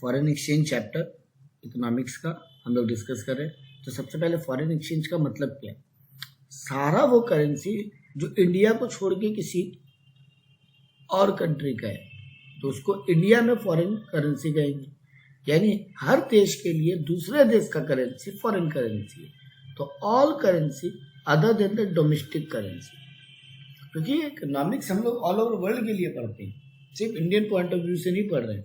Foreign exchange chapter economics का हम लोग डिस्कस कर रहे हैं। तो सबसे पहले फॉरेन एक्सचेंज का मतलब क्या है? सारा वो करेंसी जो इंडिया को छोड़ के किसी और कंट्री का है तो उसको इंडिया में फॉरेन करेंसी कहेंगे। यानी हर देश के लिए दूसरे देश का करेंसी फॉरेन करेंसी है। तो all currency other than the domestic currency, क्योंकि इकोनॉमिक्स हम लोग ऑल ओवर वर्ल्ड के लिए पढ़ते हैं, सिर्फ इंडियन पॉइंट ऑफ व्यू से नहीं पढ़ रहे हैं,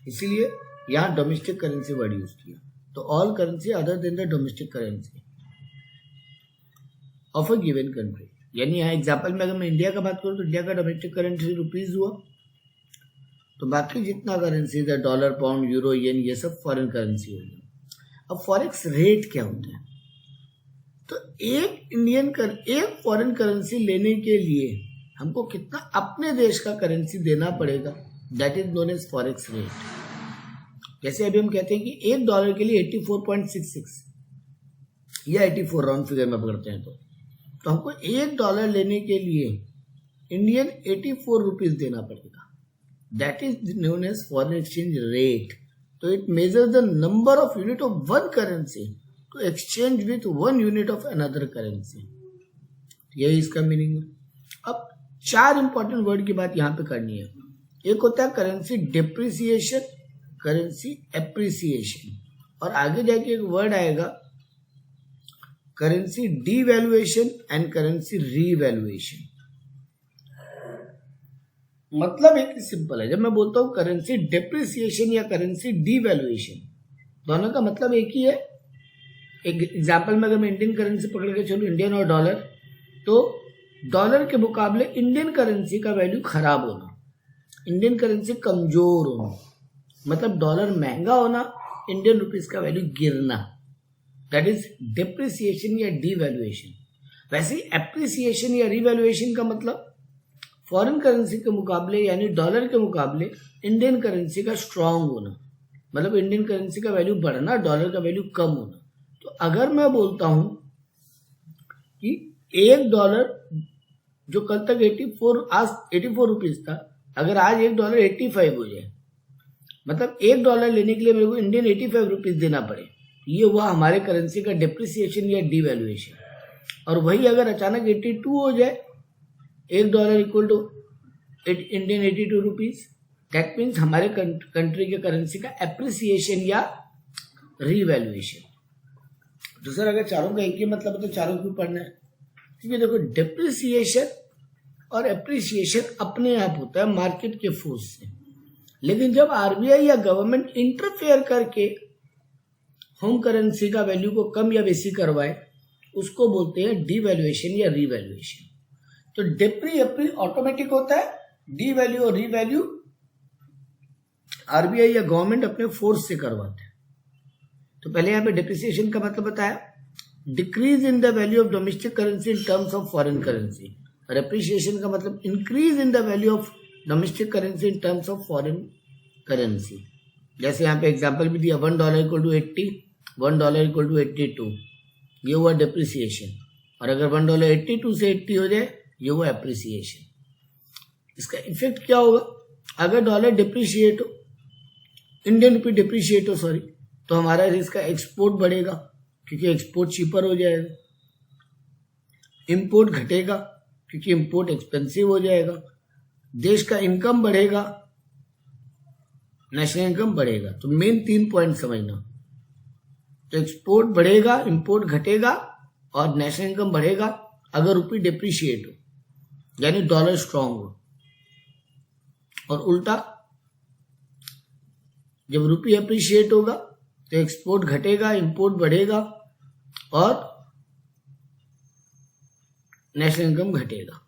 इसीलिए यहाँ डोमेस्टिक करेंसी वर्ड यूज किया। तो all currency other than the domestic currency of a given country. यानी यहाँ एग्जाम्पल में अगर मैं इंडिया का बात करूँ तो इंडिया का डोमेस्टिक करेंसी रुपीज हुआ, तो बाकी जितना करेंसी है डॉलर, पाउंड, यूरो, येन, ये सब फॉरेन करेंसी हो गया। अब फॉरेक्स रेट क्या होता है? तो एक फॉरेन करेंसी लेने के लिए हमको कितना अपने देश का करेंसी देना पड़ेगा, that is known as forex rate. जैसे अभी हम कहते हैं कि $1 के लिए 84.66 या 84 राउंड फिगर में पकड़ते हैं तो हमको $1 लेने के लिए इंडियन 84 रुपीज देना पड़ेगा। That is known as foreign exchange rate. तो it measure the number of unit of one currency to exchange with one unit of another currency. यही इसका मीनिंग है। अब 4 इंपॉर्टेंट वर्ड की बात यहाँ पे करनी है। एक होता है करेंसी डिप्रिसिएशन, करेंसी एप्रिसिएशन, और आगे जाके एक वर्ड आएगा currency devaluation and currency revaluation. मतलब एक सिंपल है। जब मैं बोलता हूं करेंसी डिप्रिसिएशन या करेंसी डीवैल्यूएशन, दोनों का मतलब एक ही है। एक एग्जांपल में अगर मैं इंडियन करेंसी पकड़ के चलूं, इंडियन और डॉलर, तो डॉलर के मुकाबले इंडियन करेंसी का वैल्यू खराब होना, इंडियन करेंसी कमजोर होना, मतलब डॉलर महंगा होना, इंडियन रुपीस का वैल्यू गिरना, दैट इज डिप्रिसिएशन या डीवैल्यूएशन। वैसे एप्रिसिएशन या रीवैल्यूएशन का मतलब फॉरेन करेंसी के मुकाबले यानी डॉलर के मुकाबले इंडियन करेंसी का स्ट्रांग होना, मतलब इंडियन करेंसी का वैल्यू बढ़ना, डॉलर का वैल्यू कम होना। तो अगर मैं बोलता हूं कि $1 जो कल तक 84 रुपीज था, अगर आज $1 85 हो जाए, मतलब $1 लेने के लिए मेरे को इंडियन 85 रुपीज देना पड़े, ये हुआ हमारे करेंसी का डिप्रिसिएशन या डीवैल्यूएशन। और वही अगर अचानक 82 हो जाए, $1 equal to Indian 82 rupees, that means हमारे कंट्री के करेंसी का एप्रिसिएशन या रीवैल्यूएशन। तो सर अगर चारों का एक ही मतलब है तो चारों क्यों पढ़ना है? क्योंकि देखो डिप्रिसिएशन और एप्रिसिएशन अपने आप होता है मार्केट के फोर्स से, लेकिन जब आरबीआई या गवर्नमेंट इंटरफेयर करके होम करेंसी का वैल्यू को कम या बेसी करवाए, उसको बोलते हैं डीवैल्यूएशन या रीवैल्यूएशन। तो डिप्री एप्री ऑटोमेटिक होता है, डीवैल्यू और रीवैल्यू आरबीआई या गवर्नमेंट अपने फोर्स से करवाते हैं। तो पहले यहाँ पे डिप्रिसिएशन का मतलब बताया, decrease in the value of domestic currency in terms of foreign currency, और एप्रिसिएशन का मतलब increase in the value of domestic currency in terms of foreign currency. जैसे यहाँ पे एग्जांपल भी दिया, $1 इक्वल टू 80, $1 इक्वल टू 82, ये हुआ डिप्रिसिएशन। और अगर $1 82 से 80 हो जाए, ये हुआ एप्रिसिएशन। इसका इफेक्ट क्या होगा? अगर डॉलर डिप्रिशिएट हो, इंडियन रुपी डिप्रिशिएट हो सॉरी, तो हमारा इसका एक्सपोर्ट बढ़ेगा क्योंकि एक्सपोर्ट चीपर हो जाएगा, इंपोर्ट घटेगा क्योंकि इंपोर्ट एक्सपेंसिव हो जाएगा, देश का इनकम बढ़ेगा, नेशनल इनकम बढ़ेगा। तो मेन 3 पॉइंट समझना। तो एक्सपोर्ट बढ़ेगा, इंपोर्ट घटेगा और नेशनल इनकम बढ़ेगा अगर रुपी डिप्रिशिएट हो, यानी डॉलर स्ट्रांग हो। और उल्टा जब रुपी अप्रिशिएट होगा तो एक्सपोर्ट घटेगा, इंपोर्ट बढ़ेगा और नेशनल इनकम घटेगा।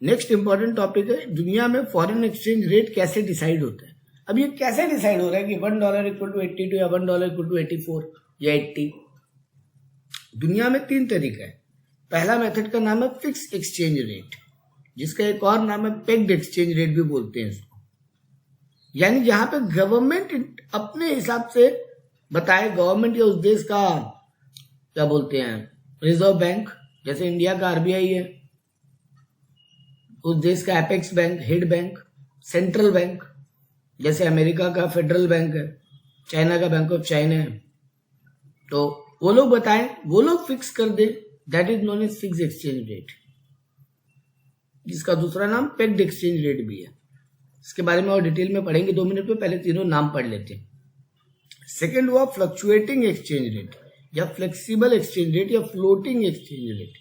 नेक्स्ट इंपॉर्टेंट टॉपिक है, दुनिया में फॉरेन एक्सचेंज रेट कैसे डिसाइड होता है। अब ये कैसे डिसाइड हो रहा है कि $1 इक्वल टू 82 या $1 इक्वल टू 84 या 80? दुनिया में 3 तरीका है। पहला मेथड का नाम है फिक्स एक्सचेंज रेट, जिसका एक और नाम है पेग्ड एक्सचेंज रेट भी बोलते हैं इसको। यानी जहां पे गवर्नमेंट अपने हिसाब से बताए, गवर्नमेंट या उस देश का क्या बोलते हैं रिजर्व बैंक, जैसे इंडिया का आरबीआई है, उस देश का apex bank head bank, central bank, जैसे अमेरिका का फेडरल बैंक है, चाइना का बैंक ऑफ चाइना है, तो वो लोग बताएं, वो लोग फिक्स कर दे, that is known as fix exchange rate, जिसका दूसरा नाम पेग्ड एक्सचेंज रेट भी है। इसके बारे में और डिटेल में पढ़ेंगे 2 मिनट में, पहले तीनों नाम पढ़ लेते हैं। सेकेंड हुआ फ्लक्चुएटिंग एक्सचेंज रेट या फ्लेक्सिबल एक्सचेंज रेट या फ्लोटिंग एक्सचेंज रेट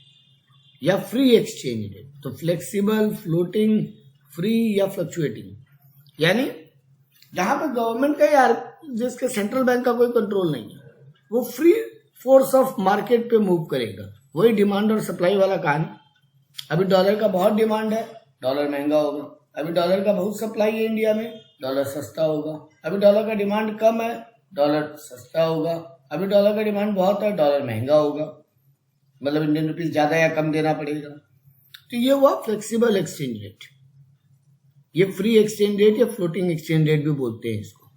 या फ्री एक्सचेंज रेट। तो फ्लेक्सिबल, फ्लोटिंग, फ्री या फ्लक्चुएटिंग, यानी जहां पर गवर्नमेंट का या जिसके सेंट्रल बैंक का कोई कंट्रोल नहीं है, वो फ्री फोर्स ऑफ मार्केट पे मूव करेगा। वही डिमांड और सप्लाई वाला कहानी। अभी डॉलर का बहुत डिमांड है, डॉलर महंगा होगा। अभी डॉलर का बहुत सप्लाई है इंडिया में, डॉलर सस्ता होगा। अभी डॉलर का डिमांड कम है, डॉलर सस्ता होगा। अभी डॉलर का डिमांड बहुत है, डॉलर महंगा होगा, मतलब इंडियन रुपीज ज्यादा या कम देना पड़ेगा। तो ये हुआ फ्लेक्सिबल एक्सचेंज रेट। ये फ्री एक्सचेंज रेट या फ्लोटिंग एक्सचेंज रेट भी बोलते हैं इसको।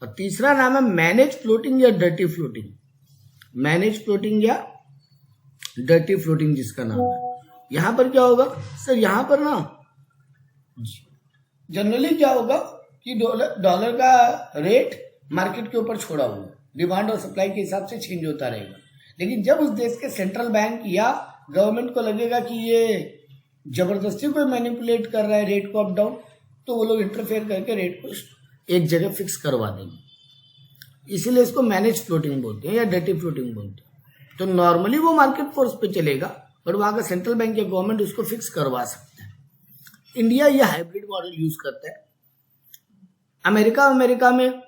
और तीसरा नाम है मैनेज फ्लोटिंग या डर्टी फ्लोटिंग। मैनेज फ्लोटिंग या डर्टी फ्लोटिंग जिसका नाम है। यहां पर क्या होगा सर, यहां पर ना जनरली क्या होगा कि डॉलर का रेट मार्केट के ऊपर छोड़ा हुआ, डिमांड और सप्लाई के हिसाब से चेंज होता रहेगा। लेकिन जब उस देश के सेंट्रल बैंक या गवर्नमेंट को लगेगा कि ये जबरदस्ती कोई मैनिपुलेट कर रहा है रेट को अप डाउन, तो वो लोग इंटरफेयर करके रेट को एक जगह फिक्स करवा देंगे। इसीलिए इसको मैनेज फ्लोटिंग बोलते हैं या डर्टी फ्लोटिंग बोलते हैं। तो नॉर्मली वो मार्केट फोर्स पे चलेगा, बट वहां का सेंट्रल बैंक या गवर्नमेंट उसको फिक्स करवा सकता है। इंडिया ये हाइब्रिड मॉडल यूज करता है। अमेरिका में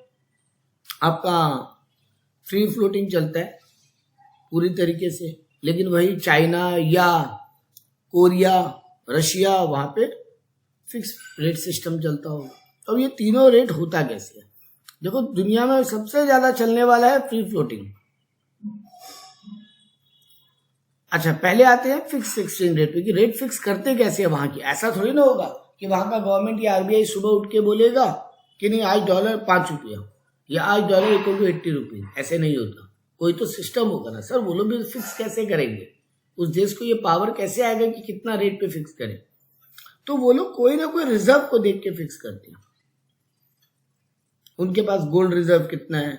आपका फ्री फ्लोटिंग चलता है पूरी तरीके से, लेकिन वही चाइना या कोरिया, रशिया, वहां पे फिक्स रेट सिस्टम चलता होगा। अब ये तीनों रेट होता कैसे है? देखो, दुनिया में सबसे ज्यादा चलने वाला है फ्री फ्लोटिंग। अच्छा, पहले आते हैं फिक्स एक्सचेंज रेट पे कि रेट फिक्स करते कैसे है वहां की। ऐसा थोड़ी ना होगा कि वहां का गवर्नमेंट या आरबीआई सुबह उठ के बोलेगा कि नहीं आज डॉलर 5 रुपया या आज डॉलर इक्वल टू 80 रुपीज। ऐसे नहीं होता, कोई तो सिस्टम होगा ना सर। वो लोग भी फिक्स कैसे करेंगे? उस देश को ये पावर कैसे आएगा कि कितना रेट पे फिक्स करे? तो वो लोग कोई ना कोई रिजर्व को देख के फिक्स करते हैं। उनके पास गोल्ड रिजर्व कितना है।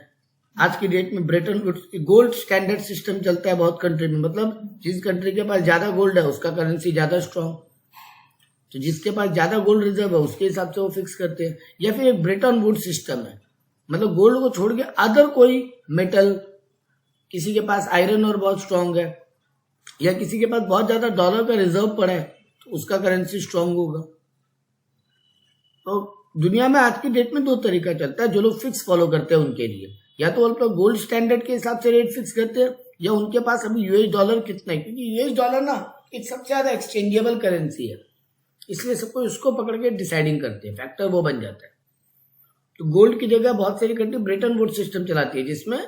आज की डेट में Bretton Woods gold standard system चलता है बहुत कंट्री में, मतलब जिस कंट्री के पास ज्यादा गोल्ड है उसका करेंसी ज्यादा स्ट्रांग, तो जिसके पास ज्यादा गोल्ड रिजर्व है उसके हिसाब से वो फिक्स करते हैं। या फिर एक ब्रेटन वुड्स सिस्टम है, मतलब गोल्ड को छोड़ के अदर कोई मेटल, किसी के पास आयरन और बहुत स्ट्रांग है या किसी के पास बहुत ज्यादा डॉलर का रिजर्व पड़ा है, तो उसका करेंसी स्ट्रांग होगा। तो दुनिया में आज की डेट में 2 तरीका चलता है जो लोग फिक्स फॉलो करते हैं उनके लिए। या तो वो लोग गोल्ड स्टैंडर्ड के हिसाब से रेट फिक्स करते हैं, या उनके पास अभी यूएस डॉलर कितना है, क्योंकि यूएस डॉलर ना एक सबसे ज्यादा एक्सचेंजेबल करेंसी है, इसलिए सबको उसको पकड़ के डिसाइडिंग करते हैं, फैक्टर वो बन जाता है। तो गोल्ड की जगह बहुत सारी कंट्री ब्रेटन वुड्स सिस्टम चलाती है, जिसमें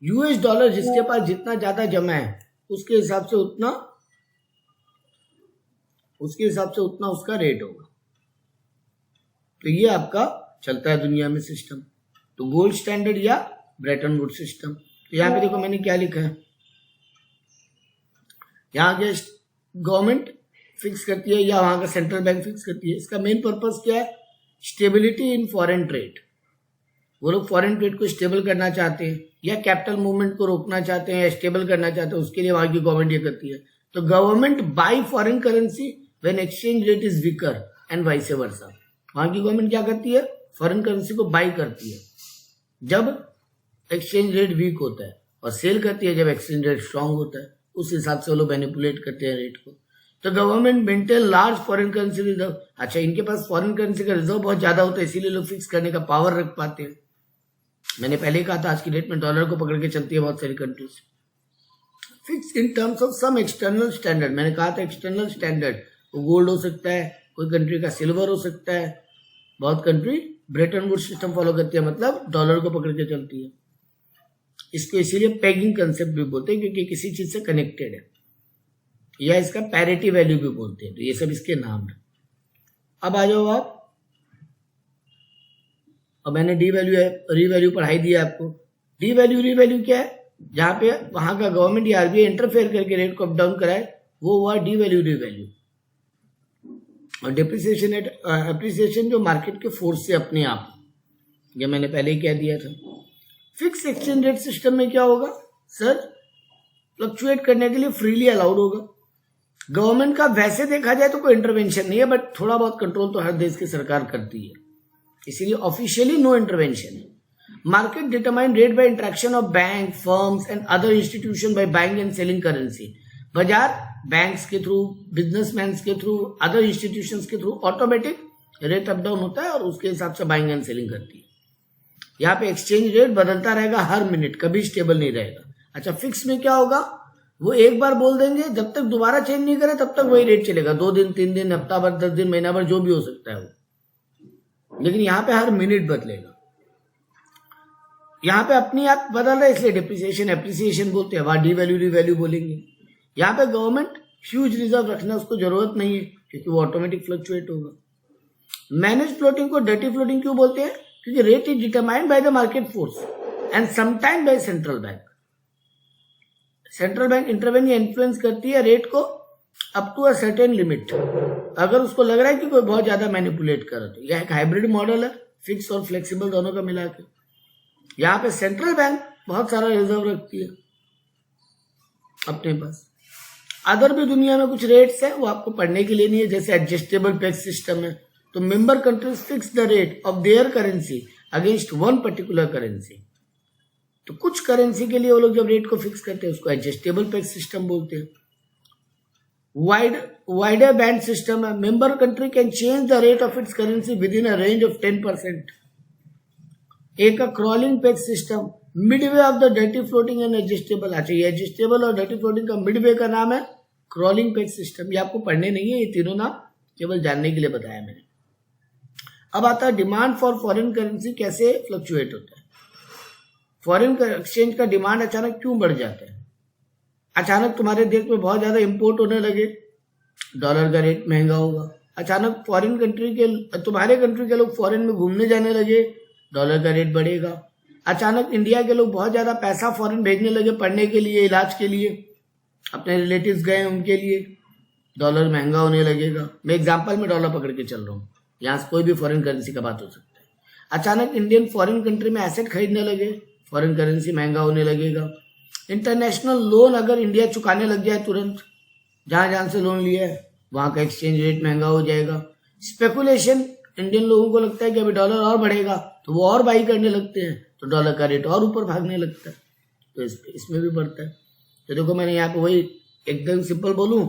यूएस डॉलर जिसके पास जितना ज्यादा जमा है उसके हिसाब से उतना उसका रेट होगा। तो ये आपका चलता है दुनिया में सिस्टम, तो गोल्ड स्टैंडर्ड या ब्रेटन वुड्स सिस्टम। तो यहाँ पे देखो मैंने क्या लिखा है, यहाँ के गवर्नमेंट फिक्स करती है या वहां का सेंट्रल बैंक फिक्स करती है। इसका मेन पर्पस क्या है? Stability in foreign trade. वो लोग फॉरेन ट्रेड को स्टेबल करना चाहते हैं या कैपिटल मूवमेंट को रोकना चाहते हैं या स्टेबल करना चाहते हैं, उसके लिए वहां की गवर्नमेंट ये करती है। तो government by foreign currency when exchange rate is weaker and vice versa. वहां की गवर्नमेंट क्या करती है? फॉरेन करेंसी को बाई करती है जब एक्सचेंज रेट वीक होता है, और सेल करती है जब एक्सचेंज रेट स्ट्रांग होता है। उस हिसाब से वो लोग मैनिपुलेट करते हैं रेट को। तो government maintain large foreign currency reserve. अच्छा, इनके पास फॉरेन करेंसी का रिजर्व बहुत ज्यादा होता है, इसीलिए लोग फिक्स करने का पावर रख पाते हैं। मैंने पहले ही कहा था, आज की डेट में डॉलर को पकड़ के चलती है बहुत सारी countries. Fix in terms of some external standard. मैंने कहा था एक्सटर्नल स्टैंडर्ड, वो गोल्ड हो सकता है, कोई कंट्री का सिल्वर हो सकता है। बहुत country Bretton Woods system follow करती है, मतलब डॉलर को पकड़ के चलती है। इसको इसीलिए पेगिंग कंसेप्ट भी बोलते हैं, क्योंकि किसी चीज से कनेक्टेड है, या इसका पैरिटी वैल्यू भी बोलते हैं। तो ये सब इसके नाम है। अब आ जाओ आप, अब मैंने डी वैल्यू री वैल्यू पढ़ाई दिया आपको। डी वैल्यू री वैल्यू क्या है? जहां पे वहां का गवर्नमेंट या आरबीआई इंटरफेयर करके रेट को अप डाउन कराए, वो हुआ डी वैल्यू री वैल्यू। और डिप्रिसिएशन जो मार्केट के फोर्स से अपने आप, ये मैंने पहले ही कह दिया था। फिक्स एक्सचेंज रेट सिस्टम में क्या होगा सर, फ्लक्चुएट करने के लिए फ्रीली अलाउड होगा। गवर्नमेंट का वैसे देखा जाए तो कोई इंटरवेंशन नहीं है, बट थोड़ा बहुत कंट्रोल तो हर देश की सरकार करती है, इसीलिए ऑफिशियली नो इंटरवेंशन है। Market determine rate by interaction of bank, firms and other institution by buying and selling currency. बाजार बैंक्स के थ्रू, बिजनेसमैन के थ्रू, अदर इंस्टीट्यूशंस के through automatic rate up down होता है और उसके हिसाब से बाइंग एंड सेलिंग करती है। यहाँ पे एक्सचेंज रेट बदलता रहेगा हर मिनट, कभी स्टेबल नहीं रहेगा। अच्छा, फिक्स में क्या होगा, वो एक बार बोल देंगे, जब तक दोबारा चेंज नहीं करे तब तक वही रेट चलेगा, 2 दिन, 3 दिन, हफ्ता भर, 10 दिन, महीना भर, जो भी हो सकता है वो। लेकिन यहाँ पे हर मिनट बदलेगा। यहाँ पे अपनी आप बदल रहे, इसलिए डिप्रिसिएशन एप्रिसिएशन बोलते हैं, वहां डी वैल्यू री वैल्यू बोलेंगे। यहाँ पे गवर्नमेंट ह्यूज रिजर्व रखना उसको जरूरत नहीं है, क्योंकि वो ऑटोमेटिक फ्लक्चुएट होगा। मैनेज फ्लोटिंग को डर्टी फ्लोटिंग क्यों बोलते हैं, क्योंकि rate is determined by the market force and sometime by central bank. Central bank intervene या इन्फ्लुएंस करती है रेट को up to a certain limit, अगर उसको लग रहा है कि कोई बहुत ज्यादा मैनिपुलेट कर रहा है। तो यह एक हाइब्रिड मॉडल है, फिक्स और फ्लेक्सिबल दोनों का मिला के। यहाँ पे सेंट्रल बैंक बहुत सारा रिजर्व रखती है अपने पास। अदर भी दुनिया में कुछ रेट्स है, वो आपको पढ़ने के लिए नहीं है, जैसे एडजस्टेबल पेक्स सिस्टम है, तो member countries fix the rate of their currency against one particular currency. तो कुछ करेंसी के लिए वो लोग जब रेट को फिक्स करते हैं उसको एडजस्टेबल पेक्स सिस्टम बोलते हैं। वाइडर बैंड सिस्टम है, member country can change the rate of its currency with in a range of 10%। एक crawling PECS system, Midway of the dirty floating and adjustable. अच्छा, ये adjustable और dirty floating का Midway का नाम है crawling PECS system. ये आपको पढ़ने नहीं है, ये तीनों नाम केवल जानने के लिए बताया मैंने। अब आता है डिमांड फॉर फॉरेन करेंसी कैसे फ्लक्चुएट होता है। फॉरेन एक्सचेंज का डिमांड अचानक क्यों बढ़ जाता है। अचानक तुम्हारे देश में बहुत ज्यादा इंपोर्ट होने लगे, डॉलर का रेट महंगा होगा। अचानक फॉरेन कंट्री के, तुम्हारे कंट्री के लोग फॉरेन में घूमने जाने लगे, डॉलर का रेट बढ़ेगा। अचानक इंडिया के लोग बहुत ज्यादा पैसा फॉरेन भेजने लगे, पढ़ने के लिए, इलाज के लिए, अपने रिलेटिव्स गए उनके लिए, डॉलर महंगा होने लगेगा। मैं एग्जाम्पल में डॉलर पकड़ के चल रहा हूँ, यहाँ से कोई भी फॉरेन करेंसी का बात हो सकता है। अचानक इंडियन फॉरेन कंट्री में एसेट खरीदने लगे, फॉरेन करेंसी महंगा होने लगेगा। इंटरनेशनल लोन अगर इंडिया चुकाने लग जाए तुरंत, जहां से लोन लिया है वहां का एक्सचेंज रेट महंगा हो जाएगा। स्पेकुलेशन, इंडियन लोगों को लगता है कि अभी डॉलर और बढ़ेगा तो वो और बाई करने लगते हैं, तो डॉलर का रेट और ऊपर भागने लगता है, तो इसमें भी बढ़ता है। तो देखो मैंने यहाँ पे वही एकदम सिंपल बोलूं,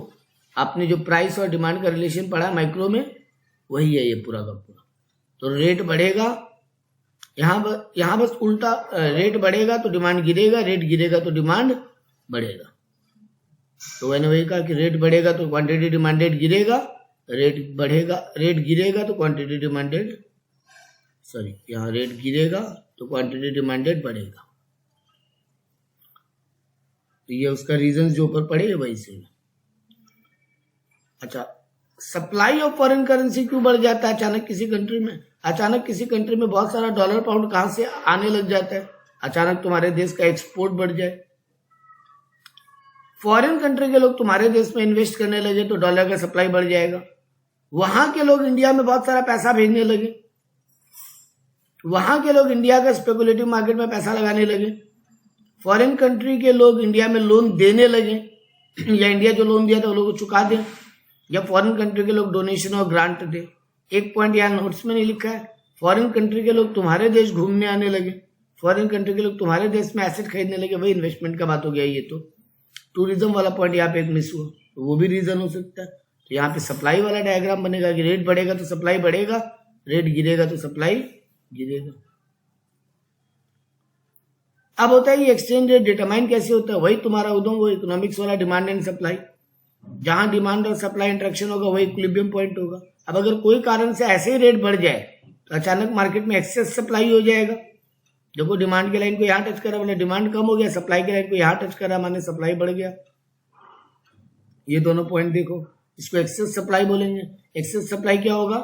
आपने जो प्राइस और डिमांड का रिलेशन पढ़ा माइक्रो में, वही है ये पूरा का पूरा। तो रेट बढ़ेगा, यहाँ बस उल्टा, रेट बढ़ेगा तो डिमांड गिरेगा, रेट गिरेगा तो डिमांड बढ़ेगा। तो मैंने वही कहा कि रेट बढ़ेगा तो क्वांटिटी डिमांडेड गिरेगा, रेट बढ़ेगा, रेट गिरेगा तो क्वांटिटी डिमांडेड, सॉरी यहाँ रेट गिरेगा तो क्वांटिटी डिमांडेड बढ़ेगा। तो ये उसका रीजन जो ऊपर पड़े वही से। अच्छा, सप्लाई ऑफ फॉरेन करेंसी क्यों बढ़ जाता है अचानक किसी कंट्री में। अचानक किसी कंट्री में बहुत सारा डॉलर पाउंड कहां से आने लग जाता है, अचानक तुम्हारे देश का एक्सपोर्ट बढ़ जाए, फॉरेन कंट्री के लोग तुम्हारे देश में इन्वेस्ट करने लगे तो डॉलर का सप्लाई बढ़ जाएगा। वहां के लोग इंडिया में बहुत सारा पैसा भेजने लगे, वहां के लोग इंडिया का स्पेकुलेटिव मार्केट में पैसा लगाने लगे, फॉरेन कंट्री के लोग इंडिया में लोन देने लगे, या इंडिया जो लोन दिया था वो लोग चुका दें, या फॉरेन कंट्री के लोग डोनेशन और ग्रांट दे। एक पॉइंट यहाँ नोट्स में नहीं लिखा है, फॉरेन कंट्री के लोग तुम्हारे देश घूमने आने लगे, फॉरेन कंट्री के लोग तुम्हारे देश में एसेट खरीदने लगे, वही इन्वेस्टमेंट का बात हो गया। ये तो टूरिज्म वाला पॉइंट यहाँ पे एक मिस हुआ, तो वो भी रीजन हो सकता है। तो यहाँ पे सप्लाई वाला डायग्राम बनेगा कि रेट बढ़ेगा तो सप्लाई बढ़ेगा, रेट गिरेगा तो सप्लाई गिरेगा। अब होता है ये एक्सचेंज रेट डिटरमाइन कैसे होता है, वही तुम्हारा उदम वो इकोनॉमिक्स वाला डिमांड एंड सप्लाई, जहां डिमांड और सप्लाई इंटरेक्शन होगा वही इक्विलिब्रियम पॉइंट होगा। अब अगर कोई कारण से ऐसे ही रेट बढ़ जाए तो अचानक मार्केट में एक्सेस सप्लाई हो जाएगा। देखो डिमांड के लाइन को यहाँ टच करा मैंने, डिमांड कम हो गया, सप्लाई के लाइन को यहाँ टच करा मैंने, सप्लाई बढ़ गया। ये दोनों पॉइंट देखो, इसको एक्सेस सप्लाई बोलेंगे। एक्सेस सप्लाई क्या होगा,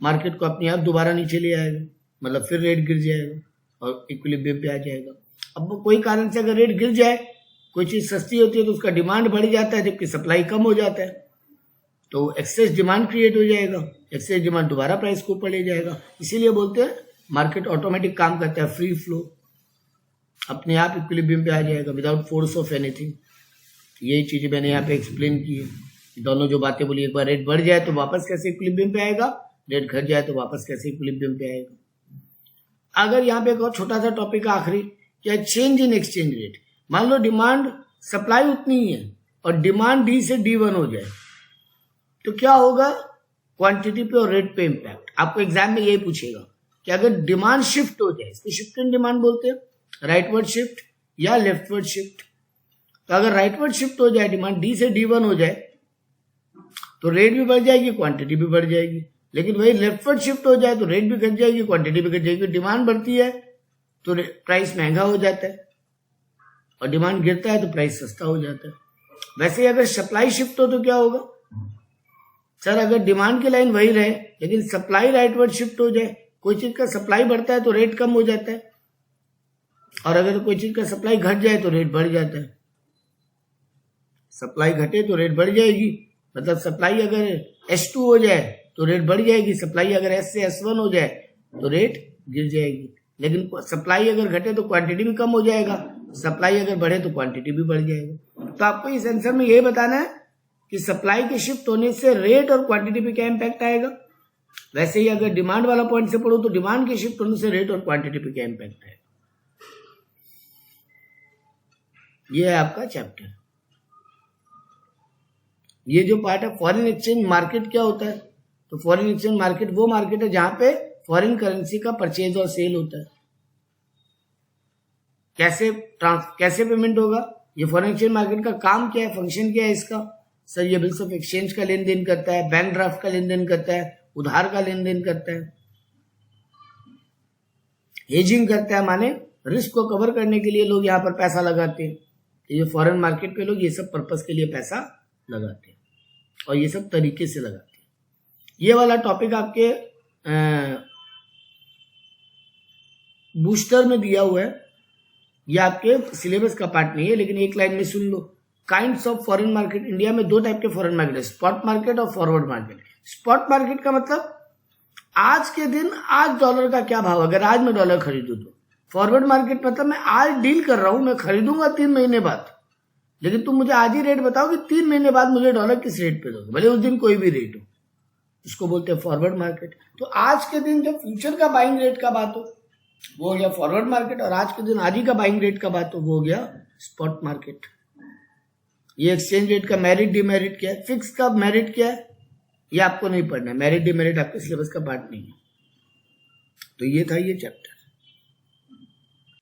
मार्केट को अपने आप दोबारा नीचे ले आएगा, मतलब फिर रेट गिर जाएगा और इक्विलिब्रियम पे आ जाएगा। अब कोई कारण से अगर रेट गिर जाए, कोई चीज सस्ती होती है तो उसका डिमांड बढ़ जाता है जबकि सप्लाई कम हो जाता है, तो एक्सेस डिमांड क्रिएट हो जाएगा, एक्सेस डिमांड दोबारा प्राइस को ऊपर ले जाएगा। इसीलिए बोलते हैं मार्केट ऑटोमेटिक काम करता है, फ्री फ्लो, अपने आप इक्विलिब्रियम पे आ जाएगा विदाउट फोर्स ऑफ एनीथिंग। यही चीजें मैंने यहाँ पे एक्सप्लेन की है। दोनों जो बातें बोली, एक बार रेट बढ़ जाए तो वापस कैसे इक्विलिब्रियम पे आएगा, रेट घट जाए तो वापस कैसे इक्विलिब्रियम पे आएगा। अगर यहाँ पे एक और छोटा सा टॉपिक आखिरी, क्या चेंज इन एक्सचेंज रेट। मान लो डिमांड सप्लाई उतनी ही है और डिमांड डी से D1 हो जाए तो क्या होगा, क्वांटिटी पे और रेट पे इम्पैक्ट। आपको एग्जाम में यही पूछेगा कि अगर डिमांड शिफ्ट हो जाए, इसको शिफ्ट इन डिमांड बोलते हैं, राइटवर्ड शिफ्ट या लेफ्टवर्ड शिफ्ट। तो अगर राइटवर्ड शिफ्ट हो जाए, डिमांड डी से D1 हो जाए तो रेट भी बढ़ जाएगी, क्वांटिटी भी बढ़ जाएगी। लेकिन वही लेफ्टवर्ड शिफ्ट हो जाए तो रेट भी घट जाएगी, क्वांटिटी भी घट जाएगी। डिमांड बढ़ती है तो प्राइस महंगा हो जाता है और डिमांड गिरता है तो प्राइस सस्ता हो जाता है। वैसे ही अगर सप्लाई शिफ्ट हो तो क्या होगा, सर अगर डिमांड की लाइन वही रहे लेकिन सप्लाई राइटवर्ड शिफ्ट हो जाए, कोई चीज का सप्लाई बढ़ता है तो रेट कम हो जाता है, और अगर कोई चीज का सप्लाई घट जाए तो रेट बढ़ जाता है। सप्लाई घटे तो रेट बढ़ जाएगी, मतलब सप्लाई अगर S2 हो जाए तो रेट बढ़ जाएगी, सप्लाई अगर S से S1 हो जाए तो रेट गिर जाएगी। लेकिन सप्लाई अगर घटे तो क्वांटिटी भी कम हो जाएगा, सप्लाई अगर बढ़े तो क्वांटिटी भी बढ़ जाएगा। तो आपको इस आंसर में यही बताना है कि सप्लाई के शिफ्ट होने से रेट और क्वांटिटी पे क्या इंपैक्ट आएगा। वैसे ही अगर डिमांड वाला पॉइंट से पढ़ो तो डिमांड के शिफ्ट होने से रेट और क्वांटिटी पे क्या इंपैक्ट आएगा। ये है आपका चैप्टर। ये जो पार्ट है फॉरेन एक्सचेंज मार्केट, क्या होता है, तो फॉरेन एक्सचेंज मार्केट वो मार्केट है जहां पे फॉरेन करेंसी का परचेज और सेल होता है। कैसे पेमेंट होगा, ये फॉरेन एक्सचेंज मार्केट का काम क्या है, फंक्शन क्या है इसका। सर ये बिल्स ऑफ एक्सचेंज का लेन देन करता है, बैंक ड्राफ्ट का लेन देन करता है, उधार का लेन देन करता है, हेजिंग करता है, माने रिस्क को कवर करने के लिए लोग यहाँ पर पैसा लगाते हैं। ये फॉरेन मार्केट पे लोग ये सब पर्पस के लिए पैसा लगाते हैं और ये सब तरीके से लगाते हैं। ये वाला टॉपिक आपके बूस्टर में दिया हुआ है, ये आपके सिलेबस का पार्ट नहीं है, लेकिन एक लाइन में सुन लो। Kinds of foreign market. India में 2 टाइप के फॉरेन मार्केट है, स्पॉट मार्केट और फॉरवर्ड मार्केट। स्पॉट मार्केट का मतलब आज के दिन आज डॉलर का क्या भाव, अगर आज मैं डॉलर खरीदूं तो। फॉरवर्ड मार्केट मतलब मैं आज डील कर रहा हूं, मैं खरीदूंगा 3 महीने बाद, लेकिन तुम मुझे आज ही रेट बताओ कि 3 महीने बाद मुझे डॉलर किस रेट पे दोगे, भले उस दिन कोई भी रेट हो। उसको बोलते हैं फॉरवर्ड मार्केट। तो आज के दिन जब फ्यूचर का बाइंग रेट का बात हो वो हो गया फॉरवर्ड मार्केट, और आज के दिन आज ही का बाइंग रेट का बात हो वो हो गया स्पॉट मार्केट। ये एक्सचेंज रेट का मेरिट डिमेरिट क्या है, फिक्स का मेरिट क्या है, ये आपको नहीं पढ़ना है। मेरिट डिमेरिट आपके सिलेबस का पार्ट नहीं है। तो ये था ये चैप्टर।